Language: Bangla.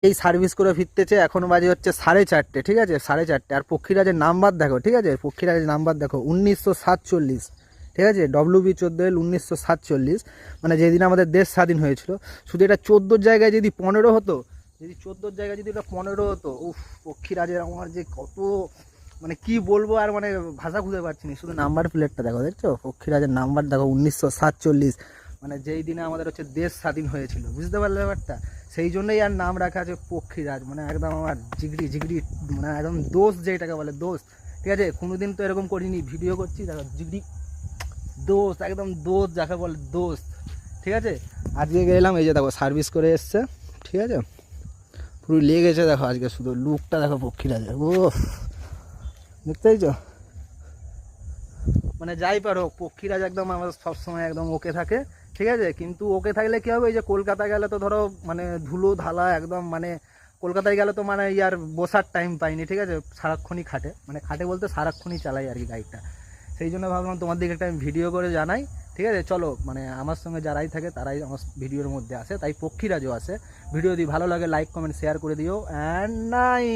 এই সার্ভিস করে ফিরতেছে, এখন বাজে হচ্ছে 4:30, ঠিক আছে 4:30। আর পক্ষীরাজের নাম্বার দেখো, ঠিক আছে পক্ষীরাজের নাম্বার দেখো 1947, ঠিক আছে WB14L 1947, মানে যেদিন আমাদের দেশ স্বাধীন হয়েছিল। শুধু এটা 14 জায়গায় যদি 15 হতো, যদি 14 জায়গায় যদি এটা 15 হতো, উফ পক্ষীরাজের আমার যে কত, মানে কি বলবো আর, মানে ভাষা খুঁজে পাচ্ছি না। শুধু নাম্বার প্লেটটা দেখো, দেখছো পক্ষীরাজের নাম্বার দেখো 1947, মানে যেই দিনে আমাদের হচ্ছে দেশ স্বাধীন হয়েছিল, বুঝতে পারলে ব্যাপারটা। সেই জন্যই আর নাম রাখা আছে পক্ষীরাজ, মানে একদম আমার জিগড়ি জিগড়ি, মানে একদম দোষ যেটাকে বলে দোষ, ঠিক আছে। কোনোদিন তো এরকম করিনি, ভিডিও করছি দেখো জিগড়ি দোষ, একদম দোষ যাকে বলে দোষ, ঠিক আছে। আজকে গেলাম, এই যে দেখো সার্ভিস করে এসছে, ঠিক আছে পুরো লেগেছে দেখো, আজকে শুধু লুকটা দেখো পক্ষীরাজের, ও দেখতে পাইছো। মানে যাই পারো পক্ষীরাজ একদম আমার সবসময় একদম ওকে থাকে, ঠিক আছে। কিন্তু ওকে থাকলে কী হবে, এই যে কলকাতা গেলে তো ধরো মানে ধুলো ধালা একদম, মানে কলকাতায় গেলে তো মানে ইয়ার বসার টাইম পাইনি, ঠিক আছে। সারাক্ষণই খাটে, মানে খাটে বলতে সারাক্ষণই চালাই আর কি গাড়িটা। সেই জন্য ভাবলাম তোমার দিকে একটা আমি ভিডিও করে জানাই, ঠিক আছে। চলো, মানে আমার সঙ্গে যারাই থাকে তারাই আমার ভিডিওর মধ্যে আসে, তাই পক্ষীরাজও আসে। ভিডিও যদি ভালো লাগে লাইক কমেন্ট শেয়ার করে দিও, অ্যান্ড নাই।